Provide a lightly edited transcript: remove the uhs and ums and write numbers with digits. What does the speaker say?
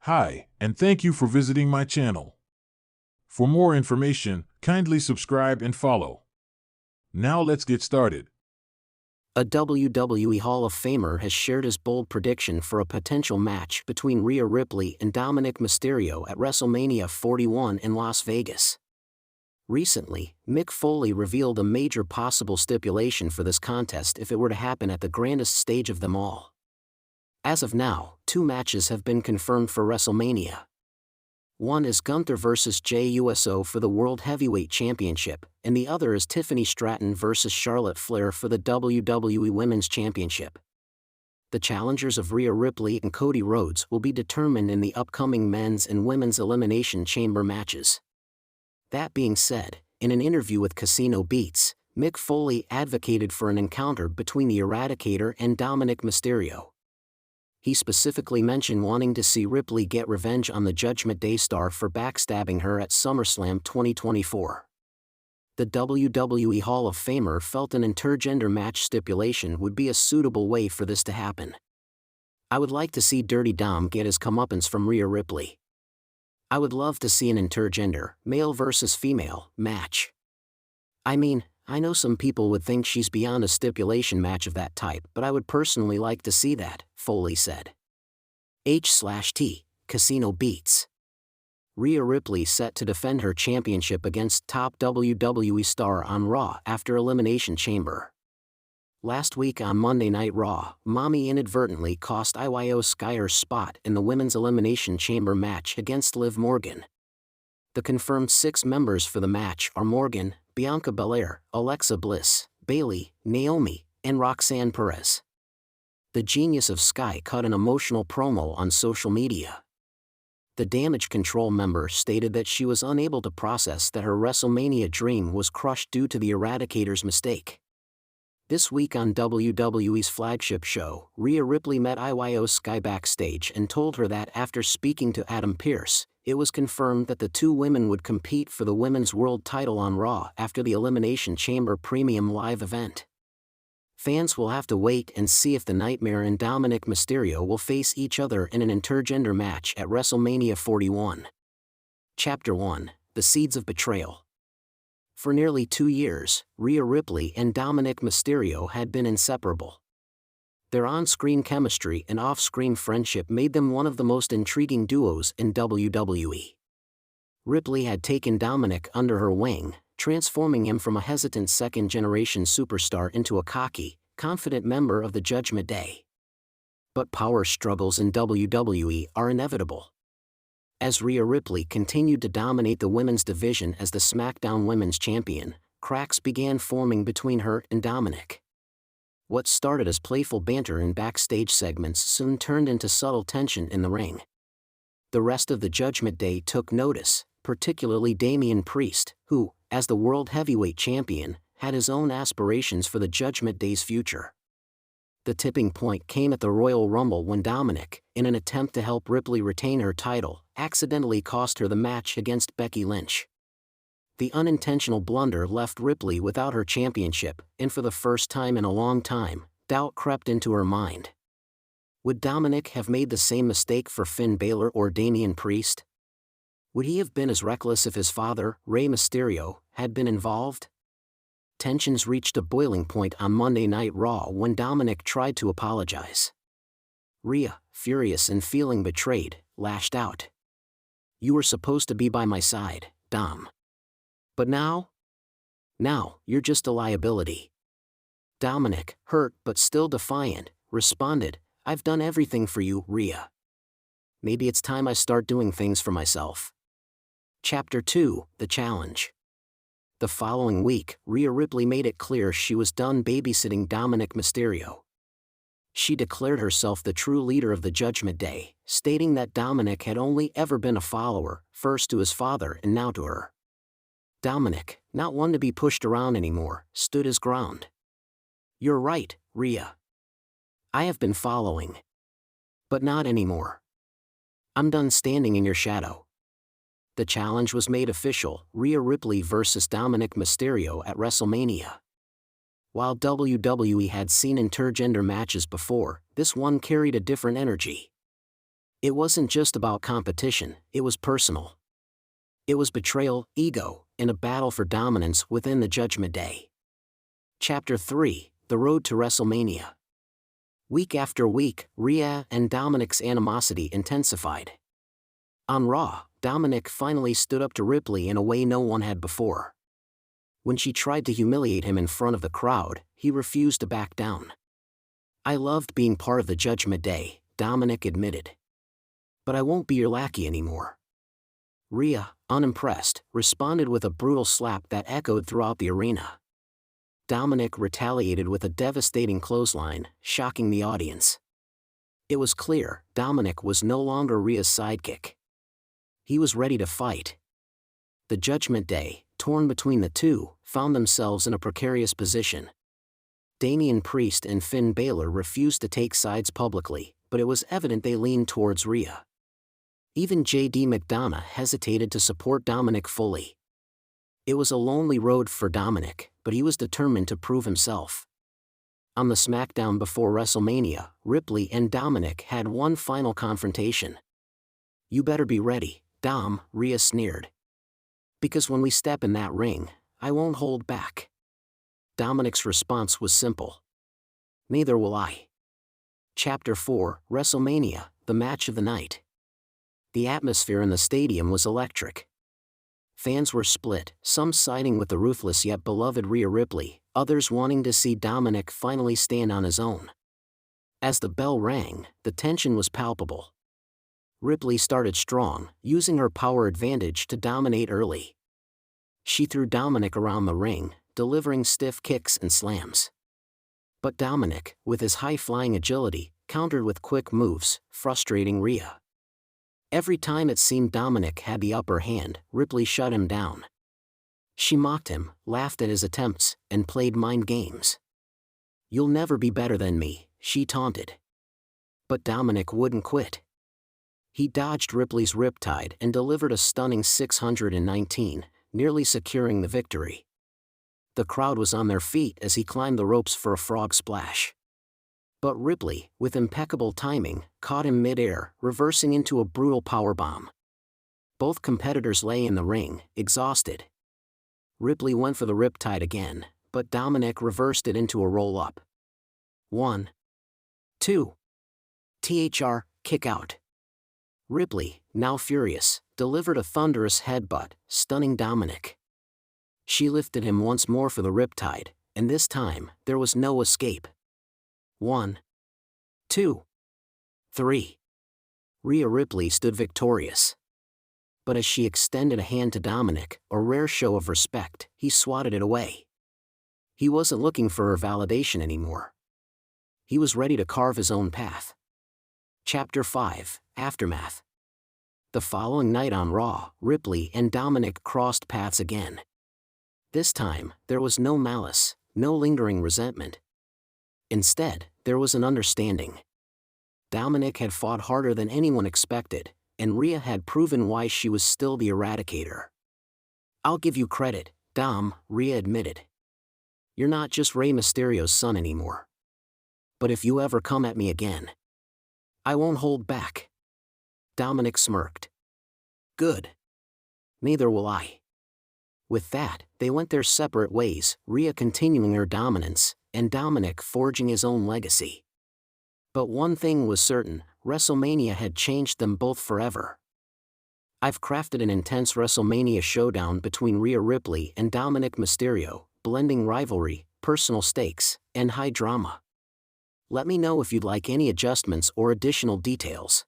Hi, and thank you for visiting my channel. For more information, kindly subscribe and follow. Now let's get started. A WWE Hall of Famer has shared his bold prediction for a potential match between Rhea Ripley and Dominik Mysterio at WrestleMania 41 in Las Vegas. Recently, Mick Foley revealed a major possible stipulation for this contest if it were to happen at the grandest stage of them all. As of now, 2 matches have been confirmed for WrestleMania. One is Gunther vs. Jey Uso for the World Heavyweight Championship, and the other is Tiffany Stratton vs. Charlotte Flair for the WWE Women's Championship. The challengers of Rhea Ripley and Cody Rhodes will be determined in the upcoming men's and women's Elimination Chamber matches. That being said, in an interview with Casino Beats, Mick Foley advocated for an encounter between the Eradicator and Dominik Mysterio. He specifically mentioned wanting to see Ripley get revenge on the Judgment Day star for backstabbing her at SummerSlam 2024. The WWE Hall of Famer felt an intergender match stipulation would be a suitable way for this to happen. "I would like to see Dirty Dom get his comeuppance from Rhea Ripley. I would love to see an intergender, male versus female, match. I mean, I know some people would think she's beyond a stipulation match of that type, but I would personally like to see that," Foley said. H/T, Casino Beats. Rhea Ripley set to defend her championship against top WWE star on Raw after Elimination Chamber. Last week on Monday Night Raw, Mommy inadvertently cost Io Sky her spot in the Women's Elimination Chamber match against Liv Morgan. The confirmed 6 members for the match are Morgan, Bianca Belair, Alexa Bliss, Bayley, Naomi, and Roxanne Perez. The genius of Sky cut an emotional promo on social media. The Damage Control member stated that she was unable to process that her WrestleMania dream was crushed due to the Eradicator's mistake. This week on WWE's flagship show, Rhea Ripley met Io Sky backstage and told her that after speaking to Adam Pearce, it was confirmed that the 2 women would compete for the Women's World title on Raw after the Elimination Chamber Premium Live event. Fans will have to wait and see if the Nightmare and Dominik Mysterio will face each other in an intergender match at WrestleMania 41. Chapter 1: The Seeds of Betrayal. For nearly 2 years, Rhea Ripley and Dominik Mysterio had been inseparable. Their on-screen chemistry and off-screen friendship made them one of the most intriguing duos in WWE. Ripley had taken Dominik under her wing, transforming him from a hesitant second-generation superstar into a cocky, confident member of the Judgment Day. But power struggles in WWE are inevitable. As Rhea Ripley continued to dominate the women's division as the SmackDown Women's Champion, cracks began forming between her and Dominik. What started as playful banter in backstage segments soon turned into subtle tension in the ring. The rest of the Judgment Day took notice, particularly Damian Priest, who, as the World Heavyweight Champion, had his own aspirations for the Judgment Day's future. The tipping point came at the Royal Rumble when Dominik, in an attempt to help Ripley retain her title, accidentally cost her the match against Becky Lynch. The unintentional blunder left Ripley without her championship, and for the first time in a long time, doubt crept into her mind. Would Dominik have made the same mistake for Finn Balor or Damian Priest? Would he have been as reckless if his father, Rey Mysterio, had been involved? Tensions reached a boiling point on Monday Night Raw when Dominik tried to apologize. Rhea, furious and feeling betrayed, lashed out. "You were supposed to be by my side, Dom. But now? Now, you're just a liability." Dominik, hurt but still defiant, responded, "I've done everything for you, Rhea. Maybe it's time I start doing things for myself." Chapter 2: The Challenge. The following week, Rhea Ripley made it clear she was done babysitting Dominik Mysterio. She declared herself the true leader of the Judgment Day, stating that Dominik had only ever been a follower, first to his father and now to her. Dominik, not one to be pushed around anymore, stood his ground. "You're right, Rhea. I have been following. But not anymore. I'm done standing in your shadow." The challenge was made official: Rhea Ripley vs. Dominik Mysterio at WrestleMania. While WWE had seen intergender matches before, this one carried a different energy. It wasn't just about competition, it was personal. It was betrayal, ego, and a battle for dominance within the Judgment Day. Chapter 3: The Road to WrestleMania. Week after week, Rhea and Dominik's animosity intensified. On Raw, Dominik finally stood up to Ripley in a way no one had before. When she tried to humiliate him in front of the crowd, he refused to back down. "I loved being part of the Judgment Day," Dominik admitted. "But I won't be your lackey anymore." Rhea, unimpressed, responded with a brutal slap that echoed throughout the arena. Dominik retaliated with a devastating clothesline, shocking the audience. It was clear, Dominik was no longer Rhea's sidekick. He was ready to fight. The Judgment Day, torn between the two, found themselves in a precarious position. Damian Priest and Finn Balor refused to take sides publicly, but it was evident they leaned towards Rhea. Even J.D. McDonough hesitated to support Dominik fully. It was a lonely road for Dominik, but he was determined to prove himself. On the SmackDown before WrestleMania, Ripley and Dominik had one final confrontation. "You better be ready, Dom," Rhea sneered. "Because when we step in that ring, I won't hold back." Dominik's response was simple. "Neither will I." Chapter 4: WrestleMania, the match of the night. The atmosphere in the stadium was electric. Fans were split, some siding with the ruthless yet beloved Rhea Ripley, others wanting to see Dominik finally stand on his own. As the bell rang, the tension was palpable. Ripley started strong, using her power advantage to dominate early. She threw Dominik around the ring, delivering stiff kicks and slams. But Dominik, with his high-flying agility, countered with quick moves, frustrating Rhea. Every time it seemed Dominik had the upper hand, Ripley shut him down. She mocked him, laughed at his attempts, and played mind games. "You'll never be better than me," she taunted. But Dominik wouldn't quit. He dodged Ripley's riptide and delivered a stunning 619, nearly securing the victory. The crowd was on their feet as he climbed the ropes for a frog splash. But Ripley, with impeccable timing, caught him mid-air, reversing into a brutal powerbomb. Both competitors lay in the ring, exhausted. Ripley went for the riptide again, but Dominik reversed it into a roll-up. 1, 2. Kick out. Ripley, now furious, delivered a thunderous headbutt, stunning Dominik. She lifted him once more for the riptide, and this time, there was no escape. 1, 2, 3. Rhea Ripley stood victorious. But as she extended a hand to Dominik, a rare show of respect, he swatted it away. He wasn't looking for her validation anymore. He was ready to carve his own path. Chapter 5: Aftermath. The following night on Raw, Ripley and Dominik crossed paths again. This time, there was no malice, no lingering resentment. Instead, there was an understanding. Dominik had fought harder than anyone expected, and Rhea had proven why she was still the Eradicator. "I'll give you credit, Dom," Rhea admitted. "You're not just Rey Mysterio's son anymore. But if you ever come at me again, I won't hold back." Dominik smirked. "Good. Neither will I." With that, they went their separate ways, Rhea continuing her dominance, and Dominik forging his own legacy. But one thing was certain, WrestleMania had changed them both forever. I've crafted an intense WrestleMania showdown between Rhea Ripley and Dominik Mysterio, blending rivalry, personal stakes, and high drama. Let me know if you'd like any adjustments or additional details.